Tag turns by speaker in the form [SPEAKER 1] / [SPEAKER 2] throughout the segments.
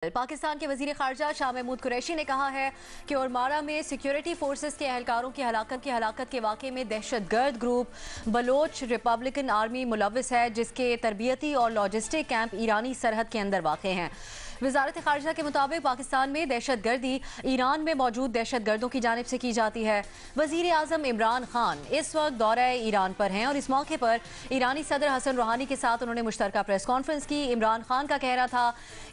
[SPEAKER 1] पाकिस्तान के वजीर खारजा शाह महमूद कुरैशी ने कहा है कि ओरमारा में सिक्योरिटी फोर्सेस के एहलकारों की हलाकत के वाक़े में दहशतगर्द ग्रुप बलोच रिपब्लिकन आर्मी मुलव्विस है, जिसके तरबियती और लॉजिस्टिक कैंप ईरानी सरहद के अंदर वाक़ हैं। वजारत खारजा के मुताबिक पाकिस्तान में दहशतगर्दी ईरान में मौजूद दहशतगर्दों की जानिब से की जाती है। वजीर आज़म इमरान खान इस वक्त दौरे ईरान पर हैं और इस मौके पर ईरानी सदर हसन रूहानी के साथ उन्होंने मुश्तरका प्रेस कॉन्फ्रेंस की। इमरान खान का कहना था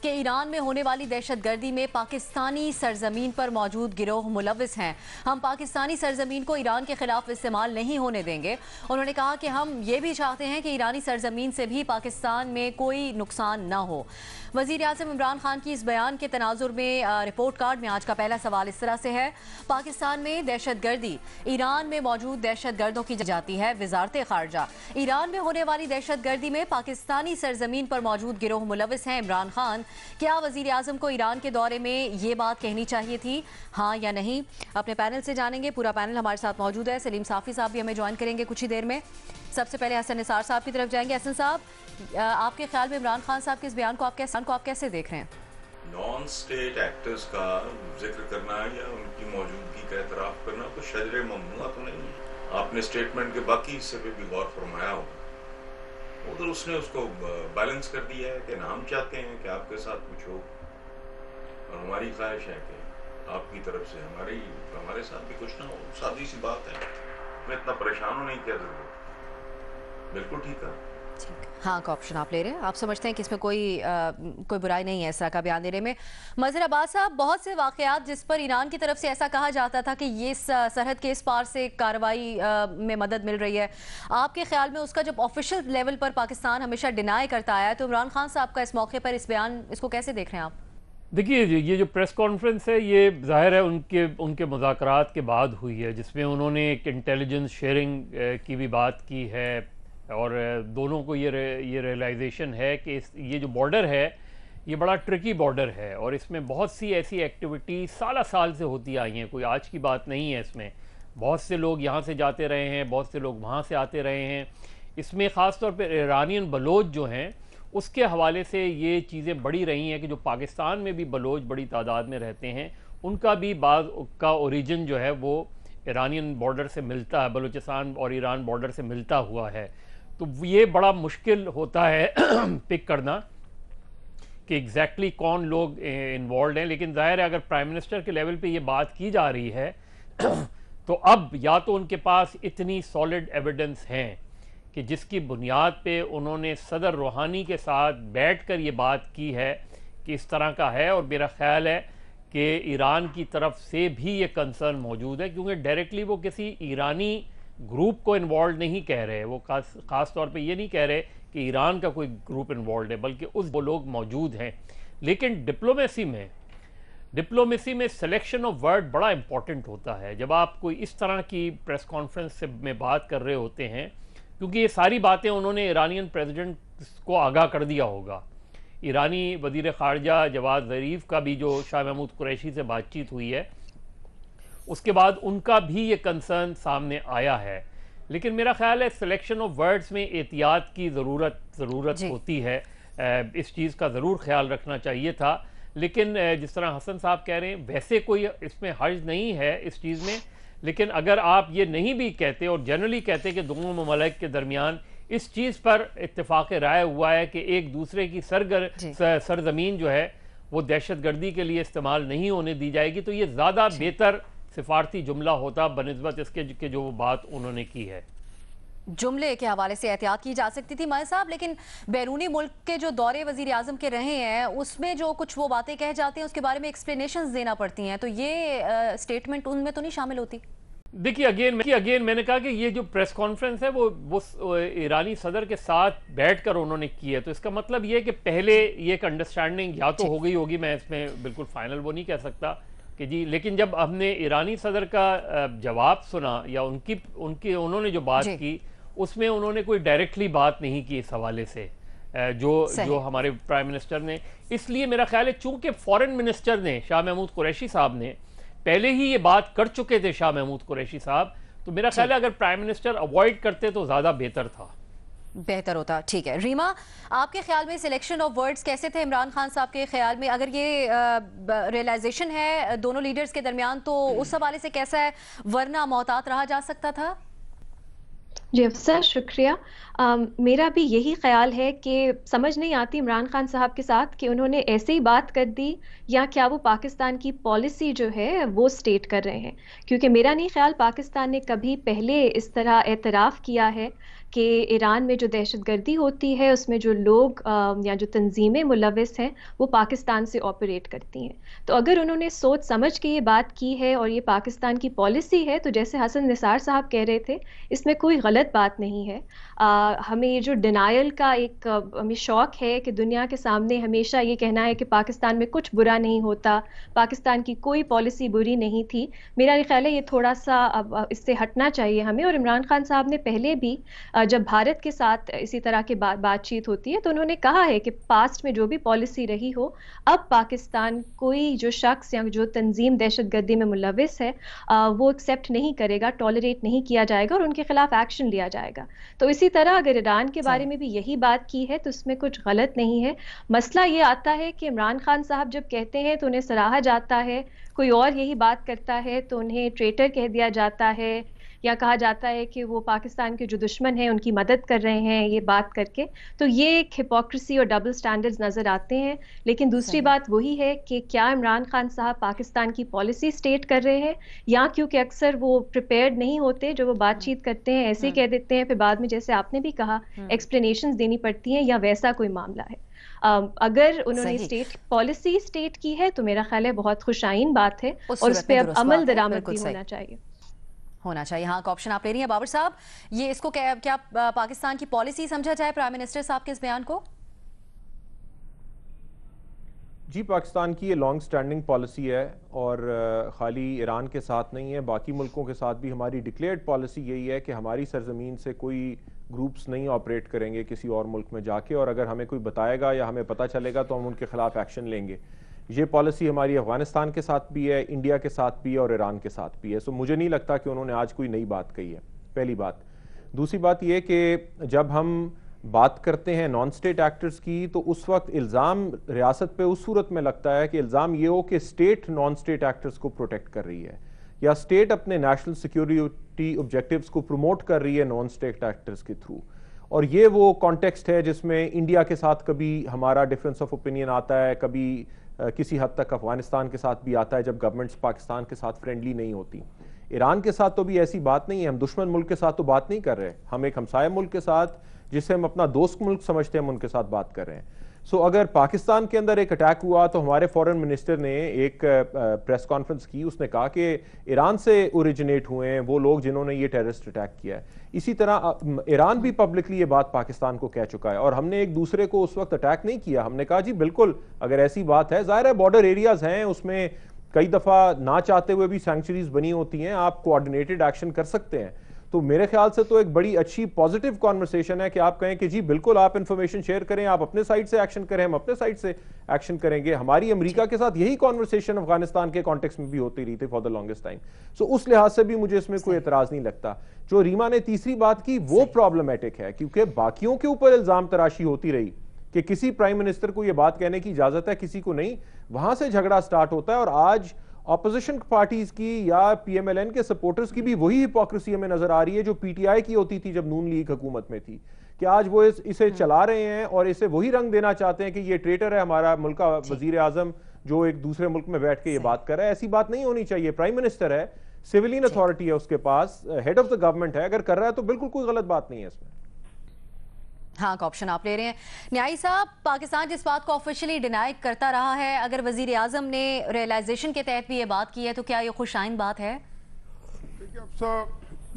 [SPEAKER 1] कि ईरान में होने वाली दहशतगर्दी में पाकिस्तानी सरजमीन पर मौजूद गिरोह मुलव्विस हैं। हम पाकिस्तानी सरजमीन को ईरान के खिलाफ इस्तेमाल नहीं होने देंगे। उन्होंने कहा कि हम ये भी चाहते हैं कि ईरानी सरजमीन से भी पाकिस्तान में कोई नुकसान न हो। वजीर आज़म इमरान खान की इस बयान के तनाजुर में रिपोर्ट कार्ड में आज का पहला सवाल इस तरह से है। पाकिस्तान में दहशतगर्दी ईरान में मौजूद दहशतगर्दों की जाती है। वजारत खारजा ईरान में होने वाली दहशतगर्दी में पाकिस्तानी सरजमीन पर मौजूद गिरोह मुलव्विस हैं। इमरान खान, क्या वजीर आज़म को ईरान के दौरे में ये बात कहनी चाहिए थी, हाँ या नहीं? अपने पैनल से जानेंगे। पूरा पैनल हमारे साथ मौजूद है। सलीम साफ़ी साहब भी हमें ज्वाइन करेंगे कुछ ही देर में। सबसे पहले हसन निसार साहब की तरफ जाएंगे। हसन साहब, आपके ख्याल में इमरान खान साहब के इस बयान को आप कैसे देख रहे हैं?
[SPEAKER 2] नॉन स्टेट एक्टर्स का जिक्र करना या उनकी मौजूदगी का एतराफ़ करना तो शजर ममनुआ तो नहीं है। आपने स्टेटमेंट के बाकी हिस्से पे भी गौर फरमाया होगा, उधर उसने उसको बैलेंस कर दिया है कि ना हम चाहते हैं कि आपके साथ कुछ हो और हमारी ख्वाहिश है कि आपकी तरफ से हमारे साथ भी कुछ ना हो। सादी सी बात है, मैं इतना परेशान होने की क्या जरूरत। बिल्कुल ठीक है।
[SPEAKER 1] हाँ का ऑप्शन आप ले रहे हैं। आप समझते हैं कि इसमें कोई बुराई नहीं है इस तरह का बयान देने में। मज़हर अब्बास साहब, बहुत से वाक़यात जिस पर ईरान की तरफ से ऐसा कहा जाता था कि ये सरहद के इस पार से कार्रवाई में मदद मिल रही है, आपके ख्याल में उसका जब ऑफिशियल लेवल पर पाकिस्तान हमेशा डिनाई करता आया, तो इमरान खान साहब का इस मौके पर इस बयान, इसको कैसे देख रहे हैं आप?
[SPEAKER 3] देखिए, ये जो प्रेस कॉन्फ्रेंस है ये ज़ाहिर है उनके मुज़ाकरात के बाद हुई है, जिसमें उन्होंने एक इंटेलिजेंस शेयरिंग की भी बात की है और दोनों को ये रियलाइजेशन है कि ये जो बॉर्डर है ये बड़ा ट्रिकी बॉर्डर है और इसमें बहुत सी ऐसी एक्टिविटी साल से होती आई हैं। कोई आज की बात नहीं है। इसमें बहुत से लोग यहाँ से जाते रहे हैं, बहुत से लोग वहाँ से आते रहे हैं। इसमें ख़ास तौर पर ईरानियन बलोच जो हैं उसके हवाले से ये चीज़ें बड़ी रही हैं कि जो पाकिस्तान में भी बलोच बड़ी तादाद में रहते हैं, उनका भी बाज़ का ओरिजिन जो है वो ईरानियन बॉर्डर से मिलता है, बलूचिस्तान और ईरान बॉर्डर से मिलता हुआ है। तो ये बड़ा मुश्किल होता है पिक करना कि एग्जैक्टली कौन लोग इन्वॉल्व हैं। लेकिन ज़ाहिर है अगर प्राइम मिनिस्टर के लेवल पे ये बात की जा रही है तो अब या तो उनके पास इतनी सॉलिड एविडेंस हैं कि जिसकी बुनियाद पे उन्होंने सदर रूहानी के साथ बैठकर ये बात की है कि इस तरह का है, और मेरा ख्याल है कि ईरान की तरफ से भी ये कंसर्न मौजूद है, क्योंकि डायरेक्टली वो किसी ईरानी ग्रुप को इन्वॉल्व नहीं कह रहे, वो ख़ास तौर पे ये नहीं कह रहे कि ईरान का कोई ग्रुप इन्वॉल्व है, बल्कि वो लोग मौजूद हैं। लेकिन डिप्लोमेसी में सिलेक्शन ऑफ वर्ड बड़ा इंपॉर्टेंट होता है जब आप कोई इस तरह की प्रेस कॉन्फ्रेंस में बात कर रहे होते हैं, क्योंकि ये सारी बातें उन्होंने ईरानियन प्रेसिडेंट को आगाह कर दिया होगा। ईरानी वज़ीर ख़ारजा जवाद ज़रीफ़ का भी जो शाह महमूद कुरैशी से बातचीत हुई है उसके बाद उनका भी ये कंसर्न सामने आया है। लेकिन मेरा ख्याल है सिलेक्शन ऑफ वर्ड्स में एहतियात की ज़रूरत होती है। इस चीज़ का ज़रूर ख्याल रखना चाहिए था। लेकिन जिस तरह हसन साहब कह रहे हैं, वैसे कोई इसमें हर्ज नहीं है इस चीज़ में। लेकिन अगर आप ये नहीं भी कहते और जनरली कहते कि दोनों ममालिक के दरमियान इस चीज़ पर इत्तेफाक राय हुआ है कि एक दूसरे की सरजमीन जो है वो दहशतगर्दी के लिए इस्तेमाल नहीं होने दी जाएगी, तो ये ज़्यादा बेहतर सिफारती जुमला होता बनिस्बत इसके कि जो बात उन्होंने की है।
[SPEAKER 1] जुमले के हवाले से एहतियात की जा सकती थी मय साहब, लेकिन बैरूनी मुल्क के जो दौरे वजीर आज़म के रहे हैं उसमें जो कुछ वो बातें कह जाती हैं उसके बारे में एक्सप्लेनेशंस देना पड़ती हैं, तो ये स्टेटमेंट उनमें तो नहीं शामिल होती?
[SPEAKER 3] देखिए अगेन मैंने कहा कि ये जो प्रेस कॉन्फ्रेंस है वो ईरानी सदर के साथ बैठकर उन्होंने की है, तो इसका मतलब ये है कि पहले ये एक अंडरस्टैंडिंग या तो हो गई होगी, मैं इसमें बिल्कुल फाइनल वो नहीं कह सकता कि जी। लेकिन जब हमने ईरानी सदर का जवाब सुना या उन्होंने जो बात की उसमें उन्होंने कोई डायरेक्टली बात नहीं की इस हवाले से जो हमारे प्राइम मिनिस्टर ने। इसलिए मेरा ख्याल है चूंकि फॉरेन मिनिस्टर ने शाह महमूद कुरैशी साहब ने पहले ही ये बात कर चुके थे शाह महमूद कुरैशी साहब, तो मेरा ख्याल है अगर प्राइम मिनिस्टर अवॉइड करते तो ज़्यादा बेहतर था।
[SPEAKER 1] बेहतर होता। ठीक है रीमा, आपके ख्याल में सिलेक्शन ऑफ वर्ड्स कैसे थे इमरान खान साहब के ख्याल में? अगर ये रियलाइजेशन है दोनों लीडर्स के दरमियान तो उस हवाले से कैसा है, वरना मोहतात रहा जा सकता था?
[SPEAKER 4] जी अफसर शुक्रिया। मेरा भी यही ख्याल है कि समझ नहीं आती इमरान खान साहब के साथ कि उन्होंने ऐसे ही बात कर दी या क्या वो पाकिस्तान की पॉलिसी जो है वो स्टेट कर रहे हैं, क्योंकि मेरा नहीं ख्याल पाकिस्तान ने कभी पहले इस तरह एतराफ़ किया है कि ईरान में जो दहशतगर्दी होती है उसमें जो लोग या जो तंजीमें मुलविस हैं वो पाकिस्तान से ऑपरेट करती हैं। तो अगर उन्होंने सोच समझ के ये बात की है और ये पाकिस्तान की पॉलिसी है तो जैसे हसन निसार साहब कह रहे थे इसमें कोई गलत बात नहीं है। हमें ये जो डिनायल का एक हमें शौक है कि दुनिया के सामने हमेशा ये कहना है कि पाकिस्तान में कुछ बुरा नहीं होता, पाकिस्तान की कोई पॉलिसी बुरी नहीं थी, मेरा ख्याल है ये थोड़ा सा अब इससे हटना चाहिए हमें। और इमरान खान साहब ने पहले भी जब भारत के साथ इसी तरह की बातचीत होती है तो उन्होंने कहा है कि पास्ट में जो भी पॉलिसी रही हो अब पाकिस्तान कोई जो शख्स या जो तंजीम दहशतगर्दी में मुलविस है वो एक्सेप्ट नहीं करेगा, टॉलरेट नहीं किया जाएगा और उनके खिलाफ एक्शन लिया जाएगा। तो इसी तरह अगर ईरान के बारे में भी यही बात की है तो उसमें कुछ गलत नहीं है। मसला ये आता है कि इमरान खान साहब जब कहते हैं तो उन्हें सराहा जाता है, कोई और यही बात करता है तो उन्हें ट्रेटर कह दिया जाता है या कहा जाता है कि वो पाकिस्तान के जो दुश्मन हैं उनकी मदद कर रहे हैं ये बात करके। तो ये एक हिपोक्रेसी और डबल स्टैंडर्ड्स नज़र आते हैं। लेकिन दूसरी बात वही है कि क्या इमरान खान साहब पाकिस्तान की पॉलिसी स्टेट कर रहे हैं या क्योंकि अक्सर वो प्रिपेयर्ड नहीं होते, जो वो बातचीत करते हैं ऐसे कह देते हैं, फिर बाद में जैसे आपने भी कहा एक्सप्लेनेशंस देनी पड़ती हैं, या वैसा कोई मामला है। अगर उन्होंने स्टेट पॉलिसी स्टेट की है तो मेरा ख्याल है बहुत खुशाइन बात है और उस पर अब अमल दरामद भी होना चाहिए।
[SPEAKER 1] हाँ, का ऑप्शन आप ले रही हैं बाबर साहब, ये इसको क्या पाकिस्तान की पॉलिसी समझा जाए प्राइम मिनिस्टर साहब के इस बयान को?
[SPEAKER 5] जी, पाकिस्तान की ये लॉन्ग स्टैंडिंग पॉलिसी है और ख़ाली ईरान के साथ नहीं है, बाकी मुल्कों के साथ भी हमारी डिक्लेयर्ड पॉलिसी यही है कि हमारी सरजमीन से कोई ग्रुप्स नहीं ऑपरेट करेंगे किसी और मुल्क में जाके, और अगर हमें कोई बताएगा या हमें पता चलेगा तो हम उनके खिलाफ एक्शन लेंगे। ये पॉलिसी हमारी अफगानिस्तान के साथ भी है, इंडिया के साथ भी है और ईरान के साथ भी है। सो मुझे नहीं लगता कि उन्होंने आज कोई नई बात कही है, पहली बात। दूसरी बात ये कि जब हम बात करते हैं नॉन स्टेट एक्टर्स की तो उस वक्त इल्ज़ाम रियासत पे उस सूरत में लगता है कि इल्ज़ाम ये हो कि स्टेट नॉन स्टेट एक्टर्स को प्रोटेक्ट कर रही है या स्टेट अपने नेशनल सिक्योरिटी ऑब्जेक्टिव्स को प्रमोट कर रही है नॉन स्टेट एक्टर्स के थ्रू। और ये वो कॉन्टेक्स्ट है जिसमें इंडिया के साथ कभी हमारा डिफरेंस ऑफ ओपिनियन आता है, कभी किसी हद तक अफगानिस्तान के साथ भी आता है जब गवर्नमेंट्स पाकिस्तान के साथ फ्रेंडली नहीं होती। ईरान के साथ तो भी ऐसी बात नहीं है, हम दुश्मन मुल्क के साथ तो बात नहीं कर रहे, हम एक हमसाया मुल्क के साथ जिसे हम अपना दोस्त मुल्क समझते हैं हम उनके साथ बात कर रहे हैं। सो अगर पाकिस्तान के अंदर एक अटैक हुआ तो हमारे फॉरेन मिनिस्टर ने एक प्रेस कॉन्फ्रेंस की, उसने कहा कि ईरान से ओरिजिनेट हुए हैं वो लोग जिन्होंने ये टेररिस्ट अटैक किया है। इसी तरह ईरान भी पब्लिकली ये बात पाकिस्तान को कह चुका है और हमने एक दूसरे को उस वक्त अटैक नहीं किया। हमने कहा जी बिल्कुल अगर ऐसी बात है, जाहिर है बॉर्डर एरियाज हैं, उसमें कई दफ़ा ना चाहते हुए भी सैंक्चुरीज बनी होती हैं, आप कोऑर्डिनेटेड एक्शन कर सकते हैं। तो मेरे ख्याल से तो एक बड़ी अच्छी पॉजिटिव कॉन्वर्सेशन है कि आप कहें कि जी बिल्कुल आप इंफॉर्मेशन शेयर करें, आप अपने साइड से एक्शन करें, हम अपने साइड से एक्शन करेंगे। हमारी अमेरिका के साथ यही कॉन्वर्सेशन अफगानिस्तान के कॉन्टेक्स्ट में भी होती रही थी फॉर द लॉन्गेस्ट टाइम। सो उस लिहाज से भी मुझे इसमें कोई एतराज नहीं लगता। जो रीमा ने तीसरी बात की वो प्रॉब्लमेटिक है क्योंकि बाकियों के ऊपर इल्जाम तराशी होती रही कि किसी प्राइम मिनिस्टर को यह बात कहने की इजाजत है, किसी को नहीं, वहां से झगड़ा स्टार्ट होता है। और आज ऑपोजिशन पार्टीज की या पीएमएलएन के सपोर्टर्स की भी वही हिपोक्रेसी हमें नजर आ रही है जो पीटीआई की होती थी जब नून लीग हुकूमत में थी, कि आज वो इसे चला रहे हैं और इसे वही रंग देना चाहते हैं कि ये ट्रेटर है हमारा मुल्क का वजीर आजम जो एक दूसरे मुल्क में बैठ के ये बात कर रहा है। ऐसी बात नहीं होनी चाहिए। प्राइम मिनिस्टर है, सिविलियन अथॉरिटी है उसके पास, हेड ऑफ द गवर्नमेंट है, अगर कर रहा है तो बिल्कुल कोई गलत बात नहीं है इसमें।
[SPEAKER 1] हाँ, का ऑप्शन आप ले रहे हैं। न्यायी साहब, पाकिस्तान जिस बात को ऑफिशियली डिनाई करता रहा है, अगर वजीर आजम ने रियलाइजेशन के तहत भी ये बात की है तो क्या ये खुशाइन बात है?
[SPEAKER 6] देखिए अफसर,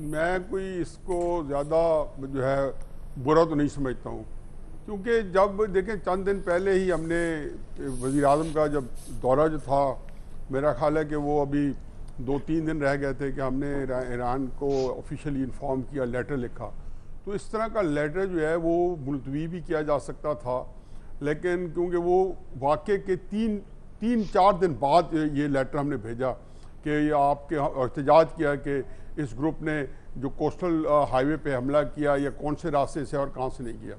[SPEAKER 6] मैं कोई इसको ज़्यादा जो है बुरा तो नहीं समझता हूँ, क्योंकि जब देखें चंद दिन पहले ही हमने वजीर आजम का जब दौरा जो था, मेरा ख्याल है कि वो अभी 2-3 दिन रह गए थे कि हमने ईरान को ऑफिशियली इन्फॉर्म किया, लेटर लिखा। तो इस तरह का लेटर जो है वो मुलतवी भी किया जा सकता था, लेकिन क्योंकि वो वाक़े के 3-4 दिन बाद ये लेटर हमने भेजा कि ये आपके एहतजाज किया कि इस ग्रुप ने जो कोस्टल हाईवे पे हमला किया या कौन से रास्ते से और कहाँ से नहीं किया।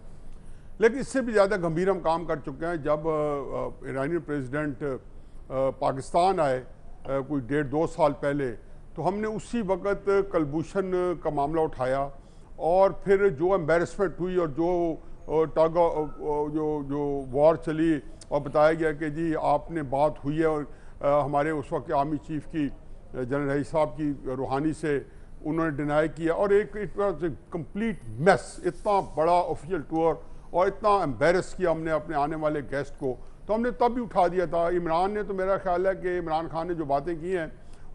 [SPEAKER 6] लेकिन इससे भी ज़्यादा गंभीर हम काम कर चुके हैं। जब ईरानी प्रेसिडेंट पाकिस्तान आए कोई 1.5-2 साल पहले, तो हमने उसी वक्त कलभूषण का मामला उठाया और फिर जो एम्बेरसमेंट हुई और जो वॉर चली और बताया गया कि जी आपने बात हुई है और हमारे उस वक्त आर्मी चीफ की जनरल रईस साहब की रूहानी से उन्होंने डिनाई किया और एक it was a complete mess. इतना बड़ा ऑफिशियल टूर और इतना एम्बेरस किया हमने अपने आने वाले गेस्ट को, तो हमने तब भी उठा दिया था। इमरान ने तो मेरा ख्याल है कि इमरान खान ने जो बातें की हैं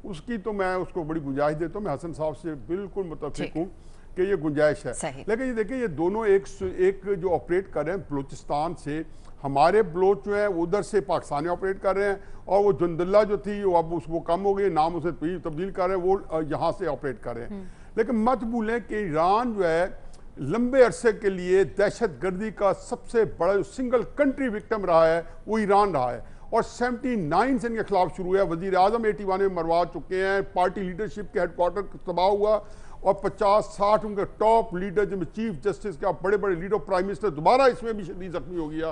[SPEAKER 6] उसकी तो मैं उसको बड़ी गुंजाइश देता हूँ। मैं हसन साहब से बिल्कुल मुत्तफिक हूँ कि ये गुंजाइश है। लेकिन ये देखिए ये दोनों एक जो ऑपरेट कर रहे हैं बलूचिस्तान से, हमारे बलोच जो है उधर से पाकिस्तानी ऑपरेट कर रहे हैं और वो जुंदुल्ला जो थी वो अब वो कम हो गई, नाम उसे तब्दील कर रहे हैं, वो यहाँ से ऑपरेट कर रहे हैं। लेकिन मत भूलें कि ईरान जो है लंबे अरसे के लिए दहशत गर्दी का सबसे बड़ा जो सिंगल कंट्री विक्टिम रहा है वो ईरान रहा है और 79 से इनके खिलाफ शुरू हुआ। वजीर आजम 81 में मरवा चुके हैं, पार्टी लीडरशिप के हेडक्वार्टर तबाह हुआ और 50-60 उनके टॉप लीडर जिनमें चीफ जस्टिस का बड़े बड़े लीडर, प्राइम मिनिस्टर दोबारा इसमें भी शदीद जख्मी हो गया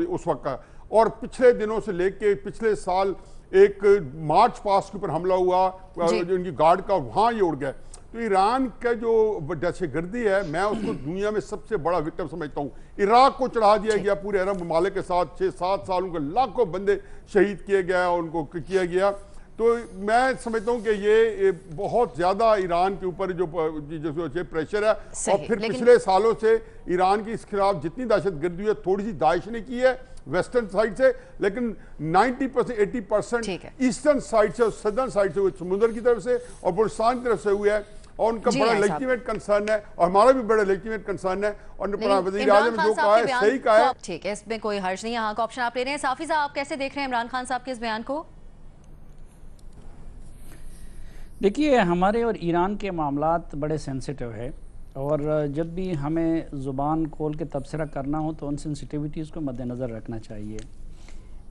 [SPEAKER 6] उस वक्त का। और पिछले दिनों से लेके पिछले साल एक मार्च पास्ट के ऊपर हमला हुआ जो इनकी गार्ड का, वहाँ ये उड़ गए। तो ईरान का जो दहशतगर्दी है मैं उसको दुनिया में सबसे बड़ा विक्टिम समझता हूँ। इराक को चढ़ा दिया गया पूरे अरब ममालिक के साथ, 6-7 साल उनके लाखों बंदे शहीद किए गए और उनको किया गया। तो मैं समझता हूँ कि ये बहुत ज़्यादा ईरान के ऊपर जो प्रेशर है और फिर पिछले सालों से ईरान के इस खिलाफ जितनी दहशतगर्दी हुई है, थोड़ी सी दाइश ने की है वेस्टर्न साइड से, लेकिन 90% 80% ईस्टर्न साइड से और सदर्न साइड से, समुद्र की तरफ से और बलूचिस्तान की तरफ से हुए है और उनका बड़ा लेजिटिमेट कंसर्न है और हमारा भी बड़ा लेजिटिमेट कंसर्न है। और वज़ीर आज़म जो कहा है सही कहा है,
[SPEAKER 1] ठीक है, इसमें कोई हर्ज नहीं है। यहाँ का ऑप्शन आप ले रहे हैं। साफी साहब, आप कैसे देख रहे हैं इमरान खान साहब के इस बयान को?
[SPEAKER 7] देखिए, हमारे और ईरान के मामलात बड़े सेंसिटिव है और जब भी हमें ज़ुबान खोल के तबसरा करना हो तो उन सेंसिटिविटीज़ को मद्देनज़र रखना चाहिए।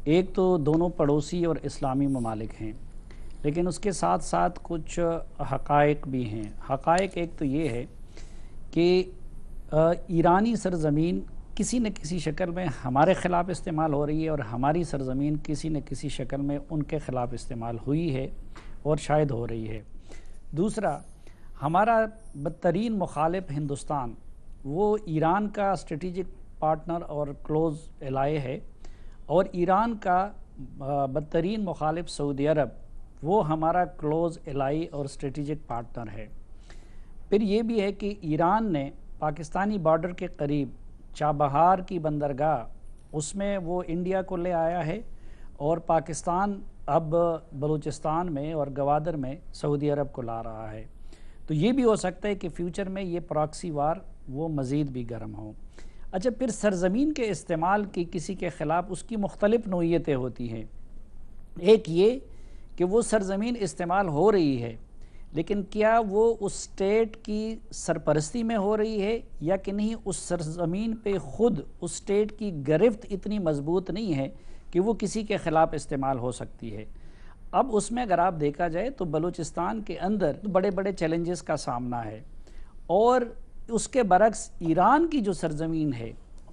[SPEAKER 7] एक तो दोनों पड़ोसी और इस्लामी ममालिक हैं, लेकिन उसके साथ साथ कुछ हक़ाइक़ भी हैं। हक़ाइक़ एक तो ये है कि ईरानी सरज़मीन किसी न किसी शक्ल में हमारे ख़िलाफ़ इस्तेमाल हो रही है और हमारी सरज़मीन किसी न किसी शक्ल में उनके ख़िलाफ़ इस्तेमाल हुई है और शायद हो रही है। दूसरा, हमारा बदतरीन मुखालिफ हिंदुस्तान वो ईरान का स्ट्रेटिजिक पार्टनर और क्लोज़ एलाय है और ईरान का बदतरीन मुखालिफ सऊदी अरब वो हमारा क्लोज़ एलाय और स्ट्रेटिजिक पार्टनर है। फिर ये भी है कि ईरान ने पाकिस्तानी बॉर्डर के करीब चाबहार की बंदरगाह उसमें वो इंडिया को ले आया है और पाकिस्तान अब बलूचिस्तान में और गवादर में सऊदी अरब को ला रहा है। तो ये भी हो सकता है कि फ्यूचर में ये प्रॉक्सी वार वो मज़ीद भी गर्म हो। अच्छा, फिर सरज़मीन के इस्तेमाल की किसी के ख़िलाफ़ उसकी मुख्तलिफ़ नोयतें होती हैं। एक ये कि वो सरज़मीन इस्तेमाल हो रही है, लेकिन क्या वो उस स्टेट की सरपरस्ती में हो रही है या कि नहीं, उस सरज़मीन पे ख़ुद उस स्टेट की गिरफ्त इतनी मजबूत नहीं है कि वो किसी के ख़िलाफ़ इस्तेमाल हो सकती है। अब उसमें अगर आप देखा जाए तो बलूचिस्तान के अंदर बड़े बड़े चैलेंजेस का सामना है और उसके बरक्स ईरान की जो सरज़मीन है,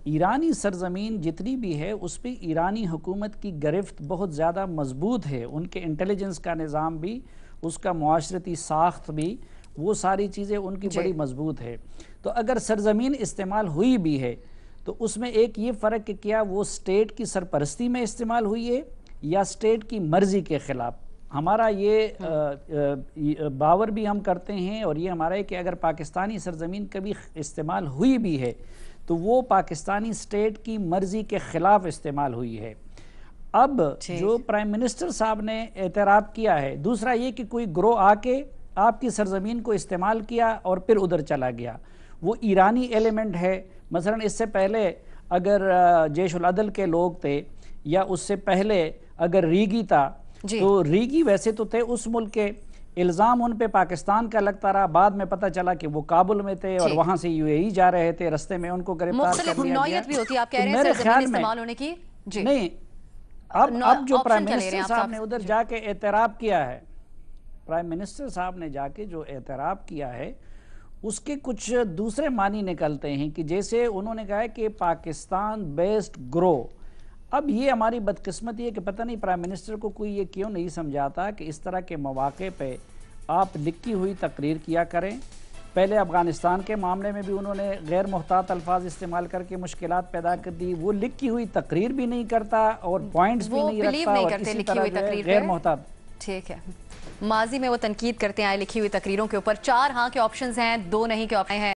[SPEAKER 7] ईरानी सरज़मीन जितनी भी है उस पर ईरानी हुकूमत की गिरफ्त बहुत ज़्यादा मजबूत है। उनके इंटेलिजेंस का निज़ाम भी, उसका मुआशरती साख्त भी, वो सारी चीज़ें उनकी बड़ी मजबूत है। तो अगर सरज़मीन इस्तेमाल हुई भी है तो उसमें एक ये फ़र्क कि क्या वो स्टेट की सरपरस्ती में इस्तेमाल हुई है या स्टेट की मर्ज़ी के ख़िलाफ़। हमारा ये बावर भी हम करते हैं और ये हमारा है कि अगर पाकिस्तानी सरज़मीन कभी इस्तेमाल हुई भी है तो वो पाकिस्तानी स्टेट की मर्ज़ी के ख़िलाफ़ इस्तेमाल हुई है। अब जो प्राइम मिनिस्टर साहब ने एतराफ़ किया है, दूसरा ये कि कोई ग्रोह आके आपकी सरज़मीन को इस्तेमाल किया और फिर उधर चला गया, वो ईरानी एलिमेंट है। मसलन इससे पहले अगर जैश उल अदल के लोग थे या उससे पहले अगर रीगी था तो रीगी वैसे तो थे उस मुल्क के, इल्ज़ाम उन पे पाकिस्तान का लगता रहा। बाद में पता चला कि वो काबुल में थे और वहां से यूएई जा रहे थे, रस्ते में उनको गिरफ्तार कर लिया गया।
[SPEAKER 1] भी होती है, आप कह रहे हैं मेरे ख्याल में होने की जी।
[SPEAKER 7] नहीं, अब जो प्राइम मिनिस्टर साहब ने उधर जाके एतराफ़ किया है, प्राइम मिनिस्टर साहब ने जाके जो एतराफ़ किया है उसके कुछ दूसरे मानी निकलते हैं कि जैसे उन्होंने कहा है कि पाकिस्तान बेस्ड ग्रो। अब ये हमारी बदकिस्मती है कि पता नहीं प्राइम मिनिस्टर को कोई ये क्यों नहीं समझाता कि इस तरह के मौके पे आप लिखी हुई तकरीर किया करें। पहले अफ़गानिस्तान के मामले में भी उन्होंने गैर मुहतात अल्फाज इस्तेमाल करके मुश्किलात पैदा कर दी। वो लिखी हुई तकरीर भी नहीं करता और पॉइंट्स भी नहीं रखता और किसी तरह गैर मुहतात।
[SPEAKER 1] ठीक है, माजी में वो तनकीद करते हैं लिखी हुई तकरीरों के ऊपर। 4 हाँ के ऑप्शंस हैं, 2 नहीं के ऑप्शन हैं।